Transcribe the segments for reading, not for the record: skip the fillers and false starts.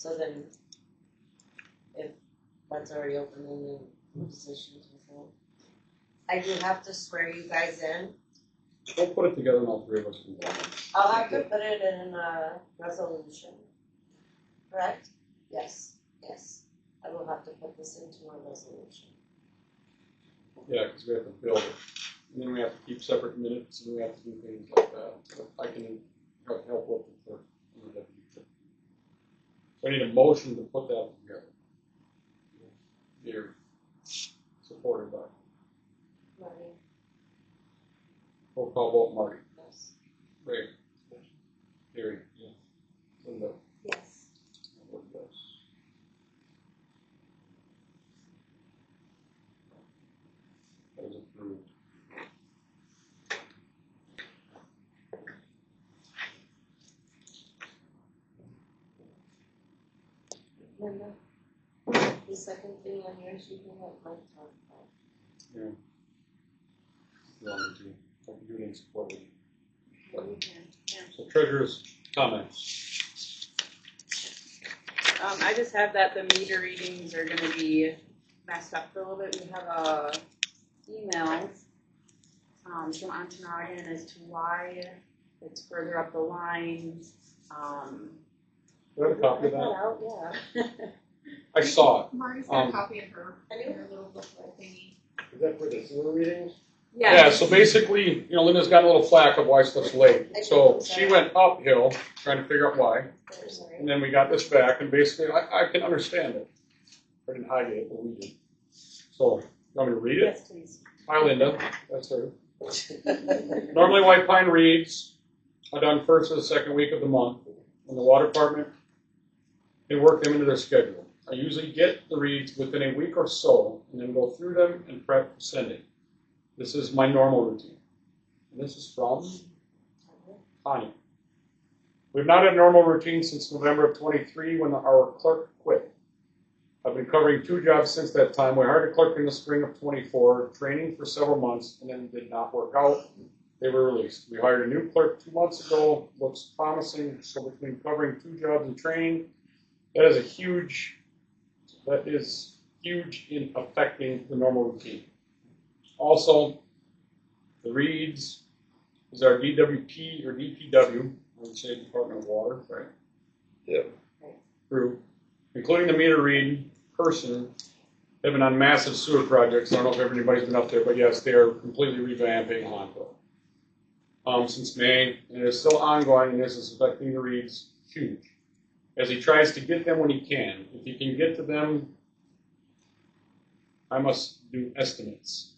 So then, if that's already open and the positions are full. I do have to swear you guys in. We'll put it together and all three of us can. I'll have to put it in a resolution. Correct? Yes, yes. I will have to put this into a resolution. Yeah, because we have to build it. And then we have to keep separate minutes and we have to do things like that. So I can help with the clerk and the deputy clerk. So I need a motion to put that together. You're supported by. Marty? Roll call vote, Marty. Yes. Ray. Gary. Yes. Linda. Yes. I vote yes. That is approved. Linda? The second thing on yours, you can let Mike talk about. Yeah. You want me to? I can do it in support. You can, yeah. So treasurer's comments. I just have that the meter readings are gonna be messed up for a little bit. We have emails from Ontonagon as to why it's further up the line. Do I have a copy of that? Out, yeah. I saw it. Marty's got a copy of her little booklet thingy. Is that for the sewer readings? Yeah, so basically, Linda's got a little flack of why stuff's late. So she went uphill trying to figure out why. And then we got this back, and basically, I can understand it. I didn't hide it, but we did. So, you want me to read it? Yes, please. Hi, Linda. That's her. Normally, White Pine reads are done first or the second week of the month. And the water department can work them into their schedule. I usually get the reads within a week or so, and then go through them and prep for sending. This is my normal routine. And this is from Connie. We've not had a normal routine since November of 23 when our clerk quit. I've been covering 2 jobs since that time. We hired a clerk in the spring of 24, training for several months, and then did not work out. They were released. We hired a new clerk 2 months ago. Looks promising. So between covering 2 jobs and training, that is huge in affecting the normal routine. Also, the reads is our DWP or DPW, I would say Department of Water, right? Yeah. Group, including the meter read person, have been on massive sewer projects. I don't know if everybody's been up there, but yes, they are completely revamping Ontonagon. Since May, and it's still ongoing, and this is affecting the reads huge. As he tries to get them when he can. If he can get to them, I must do estimates.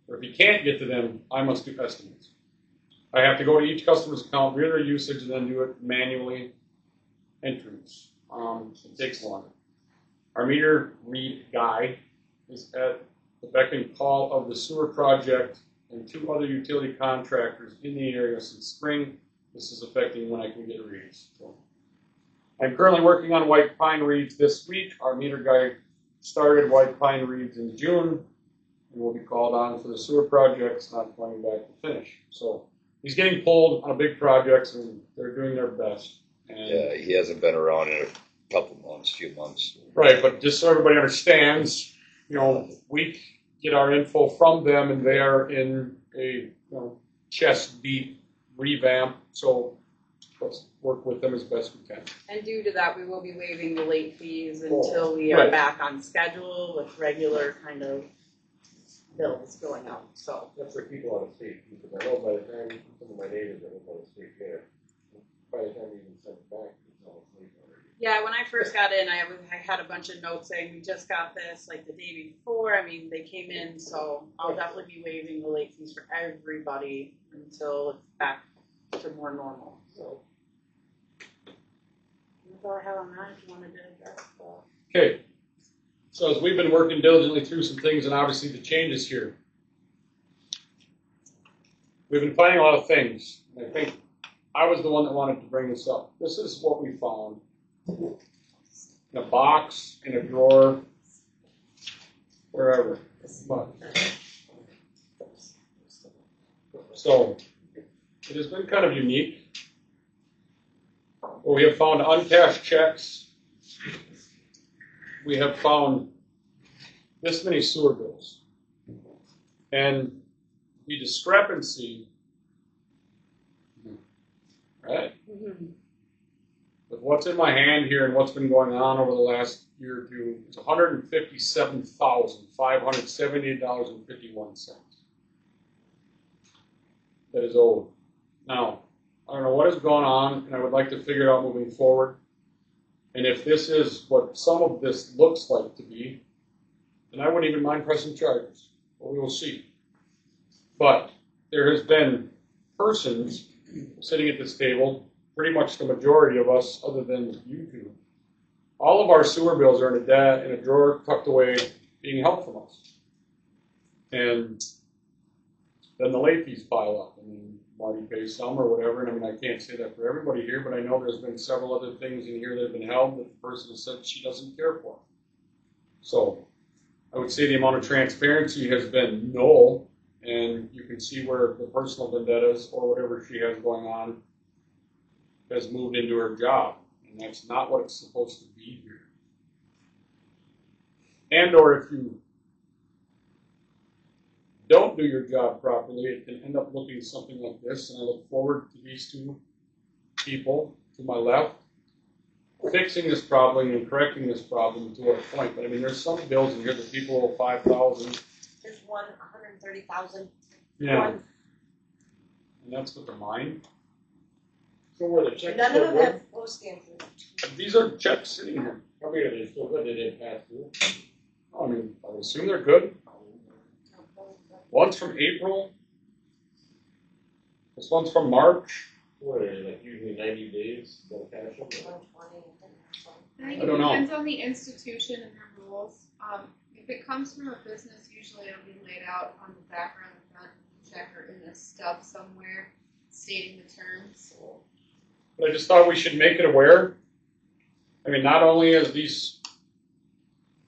Or if he can't get to them, I must do estimates. I have to go to each customer's account, read their usage, and then do it manually, entries. It takes longer. Our meter read guy is at the beck and call of the sewer project and 2 other utility contractors in the area since spring. This is affecting when I can get reads. So, I'm currently working on White Pine reads this week. Our meter guy started White Pine reads in June. And will be called on for the sewer projects, not going back to finish. So he's getting pulled on a big projects, and they're doing their best. And Yeah, he hasn't been around in a couple months, few months. right, but just so everybody understands, we get our info from them, and they are in a chest deep revamp. So let's work with them as best we can. And due to that, we will be waiving the late fees until we are Right. back on schedule with regular kind of bills going out. So That's for people out of state, because I know by the time some of my neighbors that live out of state there, by the time you even send it back, it's all asleep already. yeah, when I first got in, I had a bunch of notes saying we just got this like the day before. I mean, they came in, so I'll definitely be waiving the late fees for everybody until it's back to more normal. So that's all I have on that. If you wanted to address that. Okay. So as we've been working diligently through some things, and obviously the changes here, we've been finding a lot of things. And I think I was the one that wanted to bring this up. This is what we found in a box, in a drawer, wherever. But, so it has been kind of unique. Well, we have found uncashed checks we have found this many sewer bills. And the discrepancy, right, with what's in my hand here and what's been going on over the last year or two, is $157,578.51 that is owed. Now, I don't know what has gone on, and I would like to figure it out moving forward. And if this is what some of this looks like to be, then I wouldn't even mind pressing charges. But we will see. But there has been persons sitting at this table, pretty much the majority of us, other than you two. All of our sewer bills are in a drawer tucked away, being held from us. And then the late fees pile up. I mean, Marty pays some or whatever, and I mean, I can't say that for everybody here, but I know there's been several other things in here that have been held that the person has said she doesn't care for. So, I would say the amount of transparency has been null, and you can see where the personal vendettas or whatever she has going on has moved into her job, and that's not what it's supposed to be here. And or if you don't do your job properly, it can end up looking something like this, and I look forward to these two people to my left fixing this problem and correcting this problem to a point. But I mean, there's some bills in here that people owe $5,000. There's 130,000. Yeah. One. And that's with the mine. So where the checks None of still them good? have post stamps. These are checks sitting here. How many are they still good? They didn't pass through? I mean, I would assume they're good. One's from April. This one's from March. What are they, like usually 90 days, they'll cash them? 120. I think I it don't know. depends on the institution and their rules. If it comes from a business, usually it'll be laid out on the background front check or in a stub somewhere stating the terms. But I just thought we should make it aware. I mean, not only as these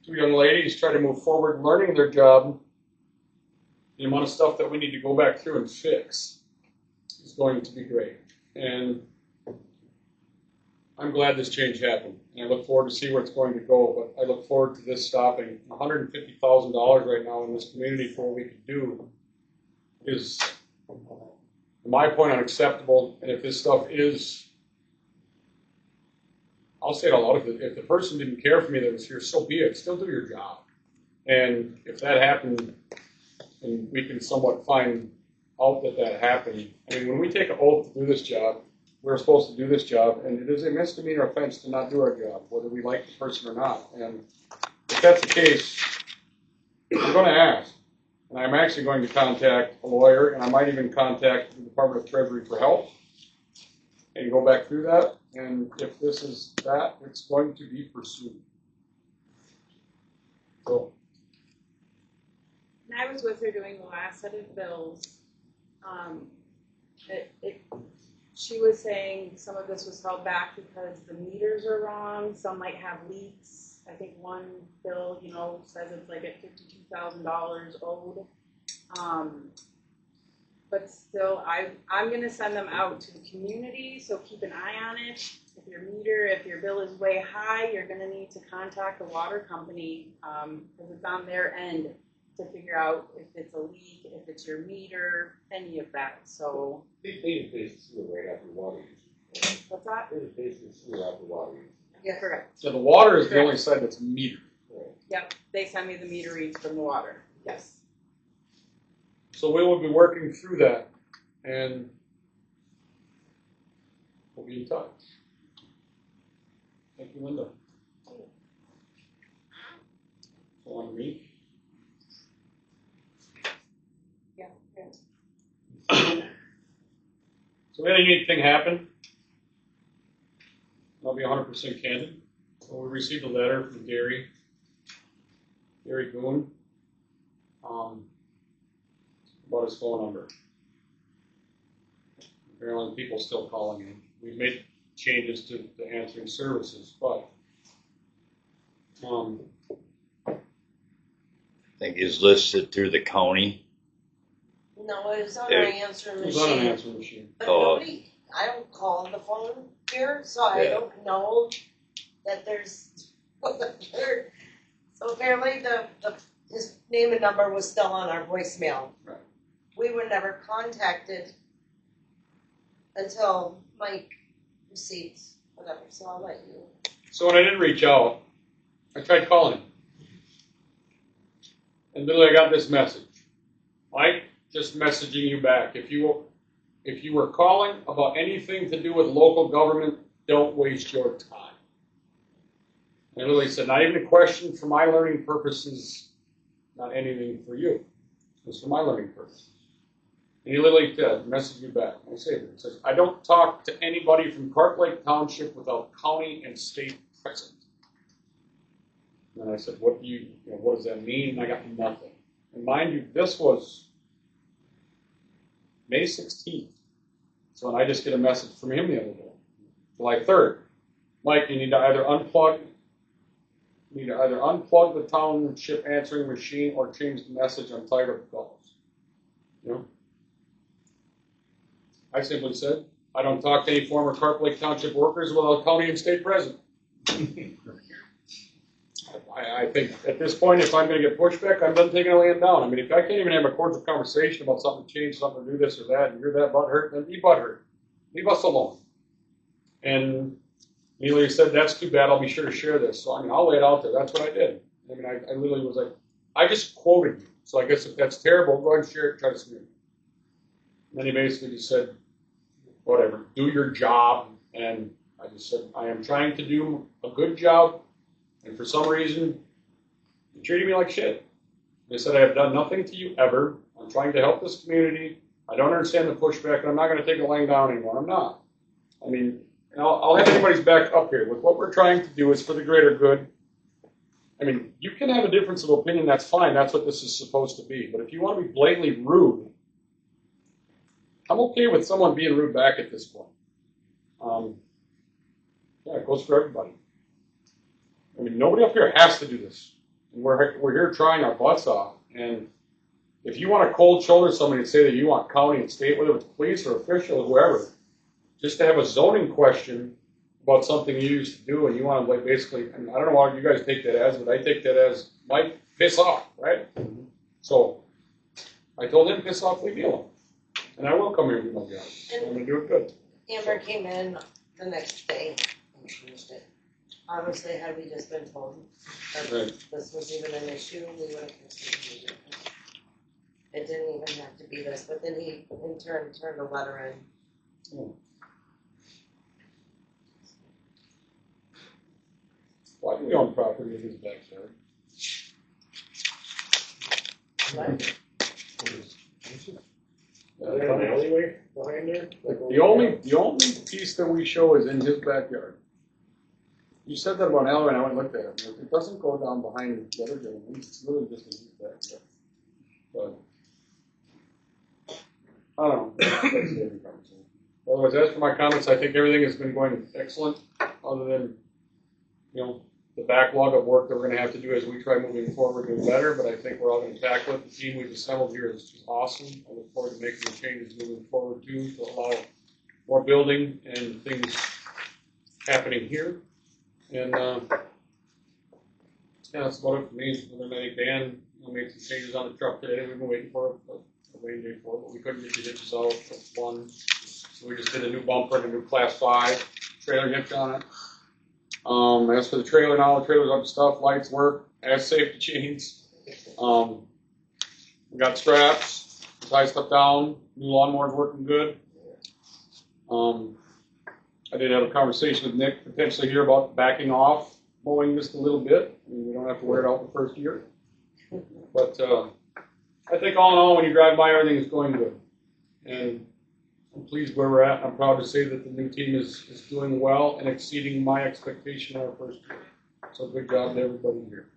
two young ladies try to move forward learning their job, the amount of stuff that we need to go back through and fix is going to be great. And I'm glad this change happened. And I look forward to see where it's going to go. But I look forward to this stopping. $150,000 right now in this community for what we could do is, from my point, unacceptable. And if this stuff is, I'll say it out loud, if the person didn't care for me that was here, so be it. Still do your job. And if that happened, and we can somewhat find out that happened. I mean, when we take an oath to do this job, we're supposed to do this job, and it is a misdemeanor offense to not do our job, whether we like the person or not. And if that's the case, I'm going to ask. And I'm actually going to contact a lawyer, and I might even contact the Department of Treasury for help and go back through that. And if this is that, it's going to be pursued. So. And I was with her doing the last set of bills. She was saying some of this was held back because the meters are wrong. Some might have leaks. I think one bill, says it's like at $52,000 owed. But still, I'm going to send them out to the community, so keep an eye on it. If your bill is way high, you're going to need to contact the water company because it's on their end to figure out if it's a leak, if it's your meter, any of that. So They just base the sewer right after water use. what's that? They just base the sewer after water use. Yeah, Correct. So the water is the only side that's metered. Right. Yep. They send me the meter reads from the water. Yes. So we will be working through that, and we'll be in touch. Thank you, Linda. So on me. So we had a unique thing happen. I'll be 100% candid. So we received a letter from Gary Goon, about his phone number. Apparently people still calling him. We've made changes to the answering services, but I think is listed through the county. No, it was on our answering it was on an machine. answering machine. But Oh. I don't call the phone here, so I Yeah. don't know that there's, So apparently his name and number was still on our voicemail. Right. We were never contacted until Mike received whatever, so I'll let you. So when I didn't reach out, I tried calling him. And literally I got this message. Mike, just messaging you back. If you were calling about anything to do with local government, don't waste your time. And I literally said, not even a question for my learning purposes, not anything for you. It's for my learning purposes. And he literally messaged me back. I saved it. It says, I don't talk to anybody from Carp Lake Township without county and state present. And I said, what does that mean? And I got nothing. And mind you, this was May 16th. So when I just get a message from him the other day, July 3rd, Mike, you need to either unplug the township answering machine or change the message. I'm tired of calls. You know? I simply said, I don't talk to any former Carp Lake Township workers without county and state present. I think at this point, if I'm going to get pushback, I'm done taking a land down. I mean, if I can't even have a cordial conversation about something to change, something to do this or that, and you're that butthurt, then be butthurt. Leave us alone. And he literally said, that's too bad, I'll be sure to share this. So, I mean, I'll lay it out there. That's what I did. I mean, I literally was like, I just quoted you. So I guess if that's terrible, go ahead and share it, try to smear it. And then he basically just said, whatever, do your job. And I just said, I am trying to do a good job. And for some reason, you treated me like shit. They said, I have done nothing to you ever. I'm trying to help this community. I don't understand the pushback, and I'm not going to take it laying down anymore. I'm not. I mean, I'll have anybody's back up here. With what we're trying to do is for the greater good. I mean, you can have a difference of opinion. That's fine. That's what this is supposed to be. But if you want to be blatantly rude, I'm okay with someone being rude back at this point. Yeah, it goes for everybody. I mean, nobody up here has to do this. And we're here trying our butts off. And if you want to cold shoulder somebody and say that you want county and state, whether it's police or official or whoever, just to have a zoning question about something you used to do, and you want to like basically, I mean, I don't know what you guys take that as, but I take that as, Mike, piss off, right? Mm-hmm. So I told him, piss off, leave me alone. And I will come here and do my job. I'm going to do it good. Amber came in the next day and changed it. Honestly, had we just been told that this was even an issue, we would have continued it. It didn't even have to be this, but then he in turn turned a letter in. Oh. Why do we own property in his backyard? What? An alleyway behind there? The only piece that we show is in his backyard. You said that about an alleyway, and I went and looked at it. It doesn't go down behind the other gentleman. It's really just in his backyard. But I don't know. That's the other conversation. Otherwise, as for my comments, I think everything has been going excellent, other than, the backlog of work that we're going to have to do as we try moving forward and better, but I think we're all going to tackle it. The team we've assembled here is just awesome. I look forward to making the changes moving forward, too, to allow more building and things happening here. And, that's about it for me. Other than Dan made some changes on the truck today. We've been waiting for a rain day for it, but we couldn't get the hitches out. That's one. So we just did a new bumper and a new Class 5 trailer hitch on it. As for the trailer now, the trailer's up to stuff, lights work, has safety chains. We got straps, tie stuff down, new lawnmower's working good. I did have a conversation with Nick potentially here about backing off, mowing just a little bit. I mean, we don't have to wear it out the first year. But I think all in all, when you drive by, everything is going good. And I'm pleased where we're at. I'm proud to say that the new team is doing well and exceeding my expectation in our first year. So good job to everybody here.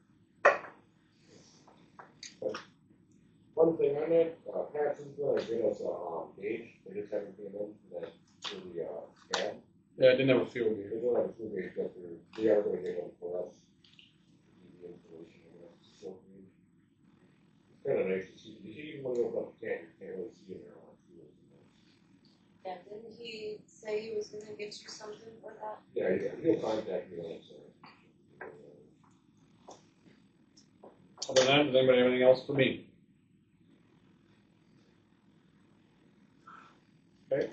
One thing on that, Patson's gonna get us a gauge. They just haven't came in for the scan. Yeah, I didn't have a field They here. don't have a field gauge, but they are going to get one for us. The information on that. So it's kind of nice to see. You see, when you open up the can, you can't really see in there. Yeah, didn't he say he was going to get you something for that? Yeah, he'll contact me on it. So. Other than that, does anybody have anything else for me? Okay.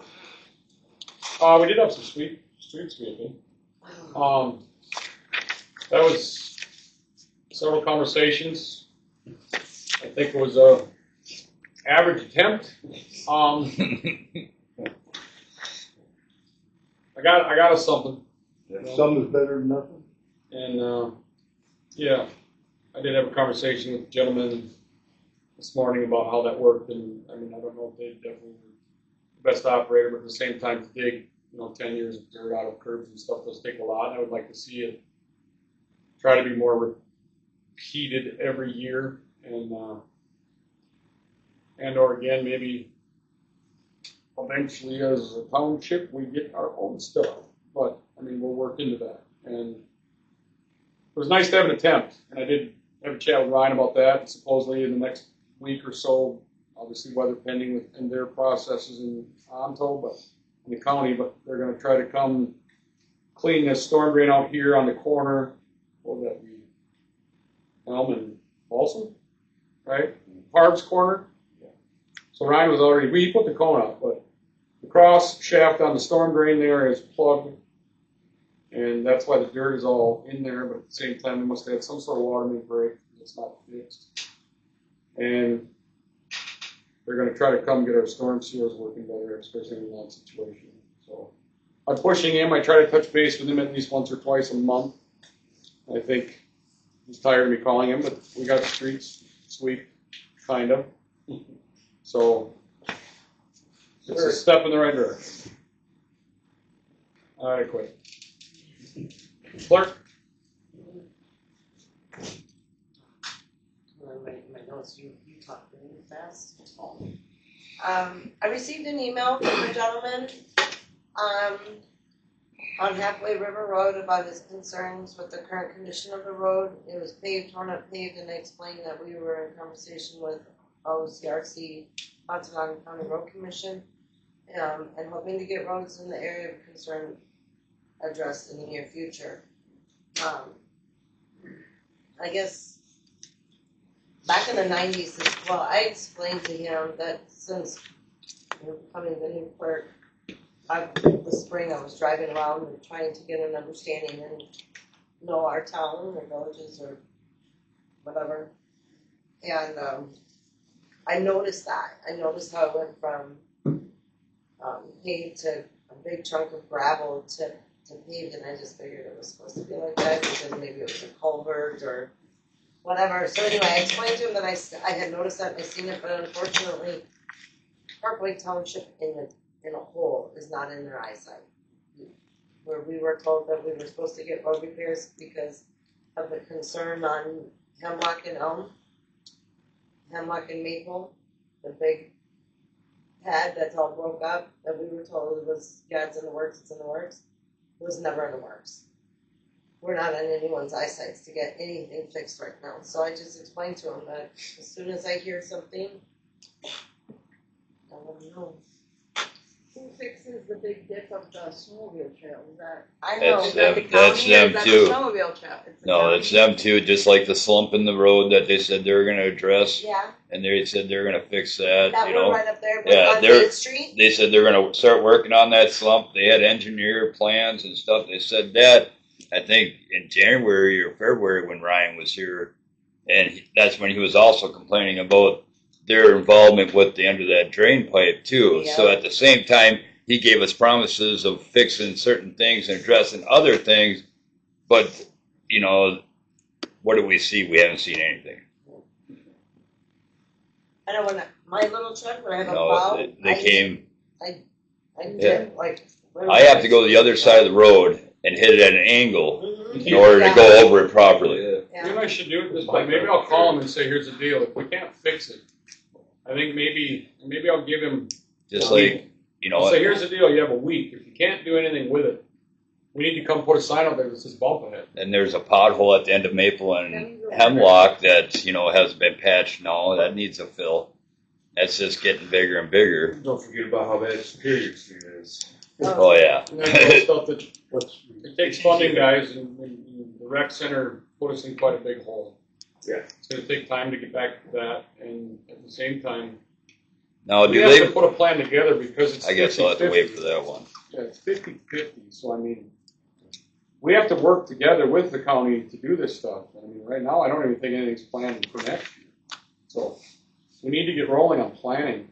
We did have some street sweeping. That was several conversations. I think it was a average attempt. I got us something. Some is better than nothing. And yeah, I did have a conversation with the gentleman this morning about how that worked. And I mean, I don't know if they definitely were the best operator, but at the same time, to dig 10 years of dirt out of curbs and stuff does take a lot. I would like to see it try to be more repeated every year, and or again, maybe eventually as a township we get our own stuff. But I mean, we'll work into that. And it was nice to have an attempt, and I did have a chat with Ryan about that. And supposedly in the next week or so, obviously weather pending within their processes in Onto, but in the county, but they're going to try to come clean this storm drain out here on the corner. What would that be? Elm and Folsom, right? Carp's corner. So Ryan was already, we put the cone up, but the cross shaft on the storm drain there is plugged, and that's why the dirt is all in there, but at the same time, they must have had some sort of water main break that's not fixed. And they're going to try to come get our storm seals working better, especially in that situation. So I'm pushing him. I try to touch base with him at least once or twice a month. I think he's tired of me calling him, but we got the streets sweep, kind of. So it's a step in the right direction. All right, I quit. Clerk? My notes, you talk really fast. I received an email from a gentleman on Halfway River Road about his concerns with the current condition of the road. It was paved, torn up paved, and I explained that we were in conversation with OCRC, Ontonagon County Road Commission, and hoping to get roads in the area of concern addressed in the near future. I guess back in the 90s as well, I explained to him that since becoming the new clerk, this spring I was driving around and trying to get an understanding and know our town or villages or whatever. And I noticed that. I noticed how it went from paved to a big chunk of gravel to paved, and I just figured it was supposed to be like that because maybe it was a culvert or whatever. So anyway, I explained to him that I had noticed that and I seen it, but unfortunately, Parkway Township in a whole is not in their eyesight. Where we were told that we were supposed to get road repairs because of the concern on Hemlock and Elm, Hemlock and Maple, the big pad that's all broke up, that we were told it was, yeah, it's in the works, it's in the works. It was never in the works. We're not in anyone's eyesight to get anything fixed right now. So I just explained to him that as soon as I hear something, I'll let him know. Who fixes the big dip of the snowmobile trail? Is that? I know. Is that the That's county or them is that too. the snowmobile trail? It's the No, county? it's them too, just like the slump in the road that they said they were gonna address, Yeah, and they said they're gonna fix that, that you one know. right up there Yeah, on they're- Main Street. They said they're gonna start working on that slump. They had engineer plans and stuff. They said that, I think, in January or February when Ryan was here, and that's when he was also complaining about their involvement with the end of that drain pipe too. Yeah. So at the same time, he gave us promises of fixing certain things and addressing other things, but, you know, what do we see? We haven't seen anything. I know when my little truck, when I have a No, plow, they came. I Yeah. did like. I have to go to the other side of the road and hit it at an angle Mhm. in order to go over it properly. You Yeah. know what I should do at this point? Maybe I'll call him and say, here's the deal. If we can't fix it, I think maybe I'll give him Just a like, week. you I'll know, say, here's the deal. You have a week. If you can't do anything with it, we need to come put a sign out there that says bump ahead. and there's a pothole at the end of Maple and Hemlock that, you know, hasn't been patched now. That needs a fill. That's just getting bigger and bigger. Don't forget about how bad Superior Street is. Oh, yeah. And that's all stuff that it takes funding, guys, and the rec center put us in quite a big hole. Yeah. It's gonna take time to get back to that, and at the same time, Now, we do have they? to put a plan together because it's I guess I'll have to wait 50-50. for that one. Yeah, it's 50-50, so I mean, we have to work together with the county to do this stuff. I mean, right now, I don't even think anything's planned for next year. So, we need to get rolling on planning.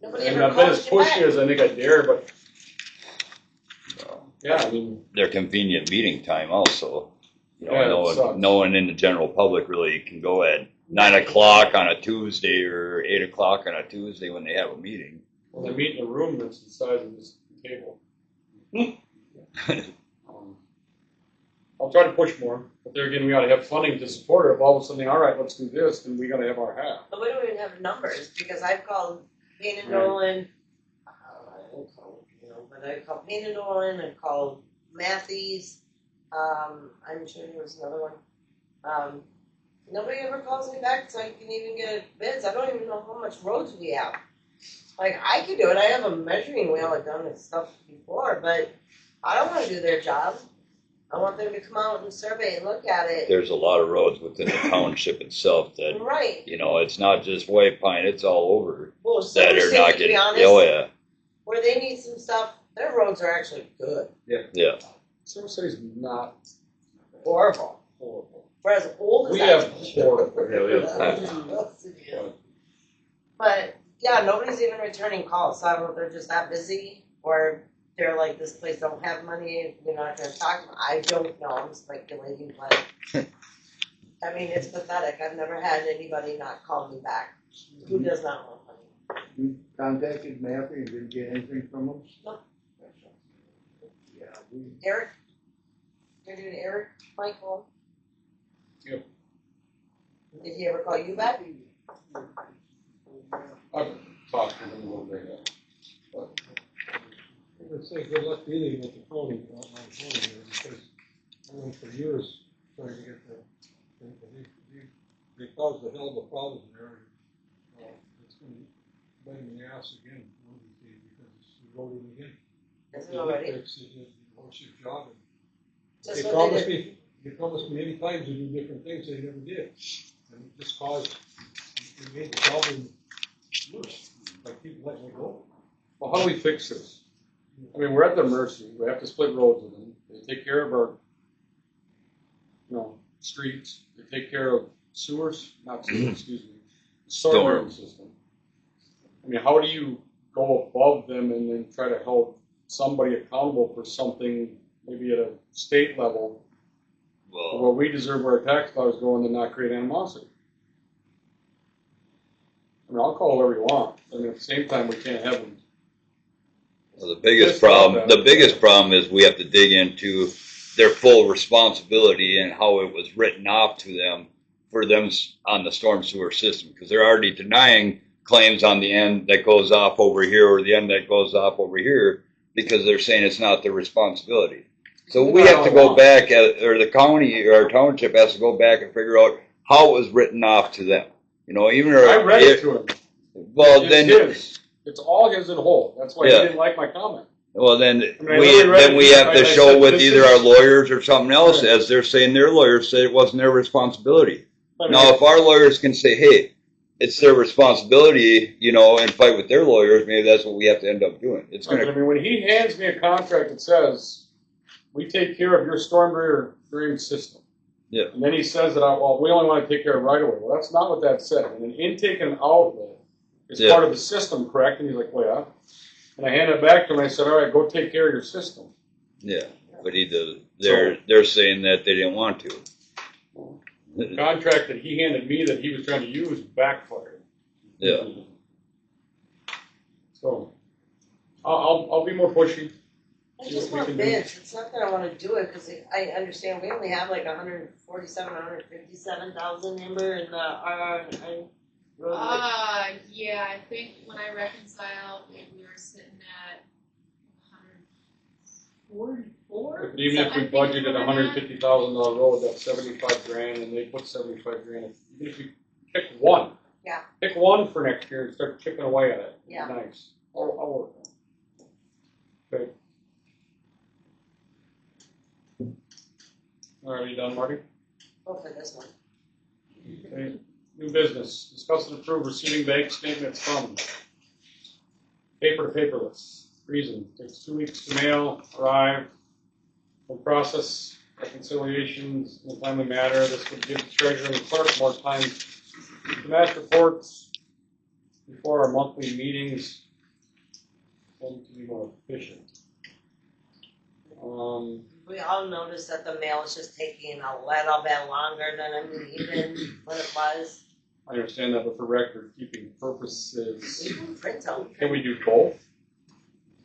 Nobody And ever I've been calls as you pushy back. as I think I dare, but, yeah, I mean, Their convenient meeting time also. You know, Yeah, it no one, sucks. no one in the general public really can go at 9 o'clock on a Tuesday or 8 o'clock on a Tuesday when they have a meeting. well, they meet in a room that's the size of this table. I'll try to push more, but there again, we gotta have funding to support it. If all of a sudden, all right, let's do this, then we gotta have our half. But we don't even have numbers, because I've called Payne and Right. Nolan, I didn't call, but I called Payne and Nolan, I called Matthews, I'm sure there was another one. Nobody ever calls me back so I can even get bids. I don't even know how much roads we have. Like, I could do it, I have a measuring wheel, I've done this stuff before, but I don't wanna do their job. I want them to come out and survey and look at it. There's a lot of roads within the township itself that, Right. you know, it's not just White Pine, it's all over. Well, That Silver are City, not to be getting, honest, oh yeah, where they need some stuff, their roads are actually good. yeah. Silver City's not Horrible. horrible. For as old as We that have is. horrible. Yes, it is. But, yeah, nobody's even returning calls, so I don't know if they're just that busy, or they're like, this place don't have money, we're not gonna talk to them. I don't know, I'm speculating, but, I mean, it's pathetic. I've never had anybody not call me back. Who does not want money? You contacted Matthew and didn't get anything from him? No. Yeah, we, Eric? Your dude Eric, Michael? Yep. Did he ever call you back? I've talked to them a little bit. I would say good luck dealing with the county, not my county there, because I went for years trying to get they caused a hell of a problem there. It's going to bite them in the ass again one of these days because it's eroding again. Is it already? It's a horse's job. And Just they what they promised did. me, many times to do different things, they never did. And it just caused, it made the problem worse, like people letting it go. Well, how do we fix this? I mean, we're at their mercy. We have to split roads with them. They take care of our, streets. They take care of sewers, not sewers, excuse me, storm system. I mean, how do you go above them and then try to hold somebody accountable for something, maybe at a state level, Well, where we deserve where our tax dollars go and then not create animosity? I mean, I'll call whoever you want. I mean, at the same time, we can't have them. well, the biggest problem is we have to dig into their full responsibility and how it was written off to them for them on the storm sewer system, because they're already denying claims on the end that goes off over here or the end that goes off over here because they're saying it's not their responsibility. So we have to go back, or the county or our township has to go back and figure out how it was written off to them. You know, even I read it to him. well, It's then his. It's all his in whole. That's why Yeah. he didn't like my comment. Well, then I literally read we it. have to I show said, with this either is- our lawyers or something else, Right. as they're saying their lawyers said it wasn't their responsibility. I mean, Now, if our lawyers can say, hey, it's their responsibility, and fight with their lawyers, maybe that's what we have to end up doing. It's I gonna, mean, when he hands me a contract that says, we take care of your storm drain system. Yeah. And then he says that, we only want to take care of right away. Well, that's not what that said. And an intake and outlet is Yeah. part of the system, correct? And he's like, well, yeah. And I handed it back to him and I said, all right, go take care of your system. yeah, but they're saying that they didn't want to. The contract that he handed me that he was trying to use backfired. Yeah. So, I'll be more pushy. I just want bids. It's not that I want to do it, because I understand we only have like 147, 157,000 number in the RR road. Yeah, I think when I reconciled, we were sitting at 144. But even if we budgeted $150,000 road, that's $75,000, and they put $75,000. Even if you pick one, pick one for next year and start chipping away at it. Yeah. Nice. I'll work on it. Okay. All right, you done, Marty? Go for this one. Okay. New business, discuss and approve receiving bank statements from paper to paperless. Reason, takes 2 weeks to mail, arrive, will process reconciliations in a timely manner. This would give the treasurer and the clerk more time to match reports before our monthly meetings and to be more efficient. We all noticed that the mail is just taking a little bit longer than even what it was. I understand that, but for record keeping purposes, We can print them. can we do both?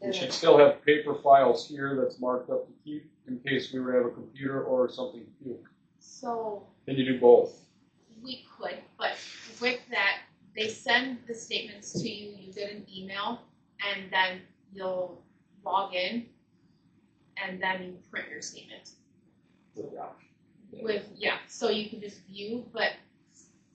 We should still have paper files here that's marked up to keep in case we were to have a computer or something to do. So Can you do both? we could, but with that, they send the statements to you, you get an email, and then you'll log in, and then you print your statement. So you can just view, but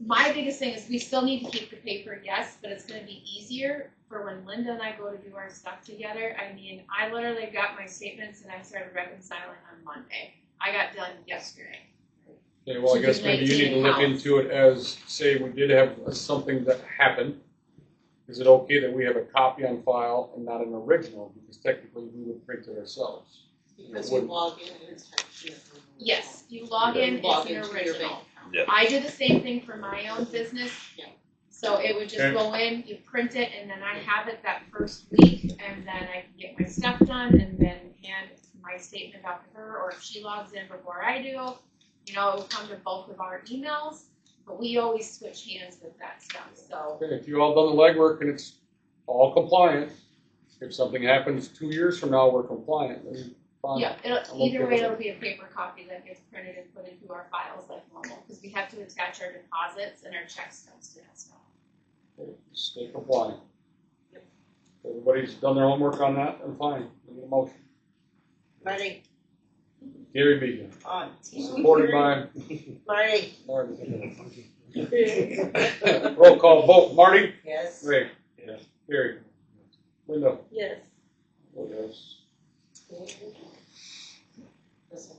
my biggest thing is we still need to keep the paper, yes, but it's gonna be easier for when Linda and I go to do our stuff together. I mean, I literally got my statements and I started reconciling on Monday. I got done yesterday. Okay, well, I To guess do maybe you need to look 19 into it as, say, we did have something that happened. Is it okay that we have a copy on file and not an original? Because technically we would print it ourselves. Because you log in and it's Yes, you log in, it's Log an into your bank original. account. Yeah. I do the same thing for my own business. Yeah. So it would just Okay. go in, you print it, and then I have it that first week, and then I can get my stuff done, and then hand my statement out to her, or if she logs in before I do, you know, it will come to both of our emails, but we always switch hands with that stuff, so. Okay, if you all done the legwork and it's all compliant, if something happens 2 years from now, we're compliant, then fine. Yeah, I'm either okay way, with it'll be a paper copy that gets printed and put into our files like normal, because we have to attach our deposits and our check stubs to that stuff. Okay, stay compliant. Everybody's done their homework on that, then fine, we need a motion. Marty, Gary Beacon, on. supported by Marty. Marty. Roll call vote, Marty? Yes. Ray? Yes. Gary? Linda? Yes. Oh, yes. This one.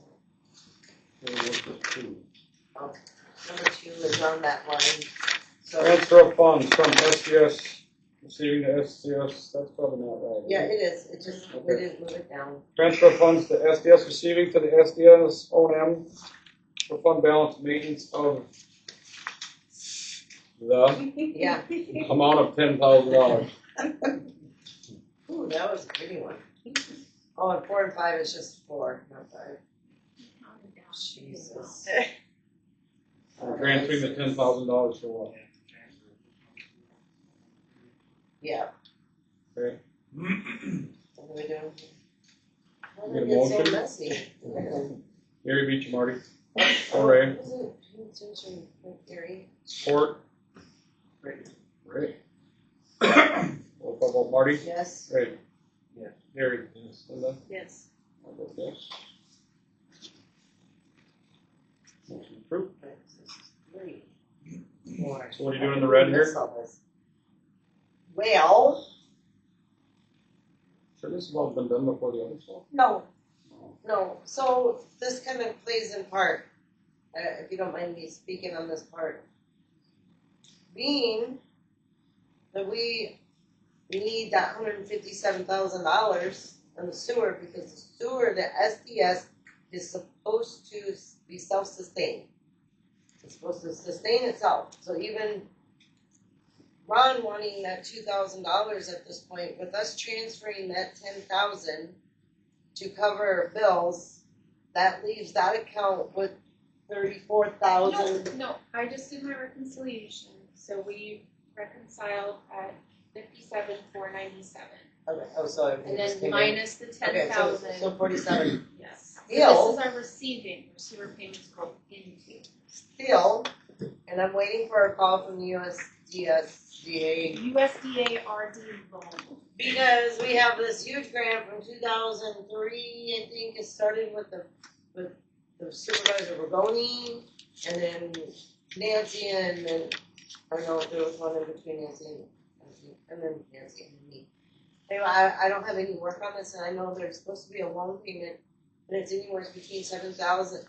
Okay, what's this two? Number 2 is on that line. So, Transfer of funds from SDS, receiving to SCS, that's probably not right. yeah, it is. It just, we Okay. didn't move it down. Transfer of funds to SDS, receiving to the SDS O&M for fund balance maintenance of the Yeah. amount of $10,000. Ooh, that was a pretty one. Oh, and 4 and 5 is just 4, not 5. Jesus. We're transferring the $10,000 for what? Yeah. Okay. What are we doing? Why Need a did it get so motion? messy? Gary Beach, Marty. Oh, Ray. wasn't paying attention, Gary. Support. Ray. Roll call vote, Marty. Yes. Ray. Yeah. Gary. Linda. Yes. I vote yes. Motion approved. 3, 4. So what are you doing in the red here? That's all this. Well, Sure, this has all been done before the other stuff? no. No. So this kind of plays in part, if you don't mind me speaking on this part. Being that we need that $157,000 on the sewer because the sewer, the SDS, is supposed to be self-sustained. It's supposed to sustain itself. So even Ron wanting that $2,000 at this point, with us transferring that $10,000 to cover bills, that leaves that account with $34,000. No, I just did my reconciliation, so we reconciled at 57,497, Okay. Oh, so everything and just then came minus the in. Okay, so 10,000. 47. Yes. So Still- this is our receiving, where sewer payments go into. Still, and I'm waiting for a call from the USDA USDA RD loan. because we have this huge grant from 2003. I think it started with the supervisor Ragoni, and then Nancy, and then I don't know if there was one in between Nancy and then Nancy and me. Anyway, I don't have any work on this, and I know there's supposed to be a loan payment, and it's anywhere between 7,000,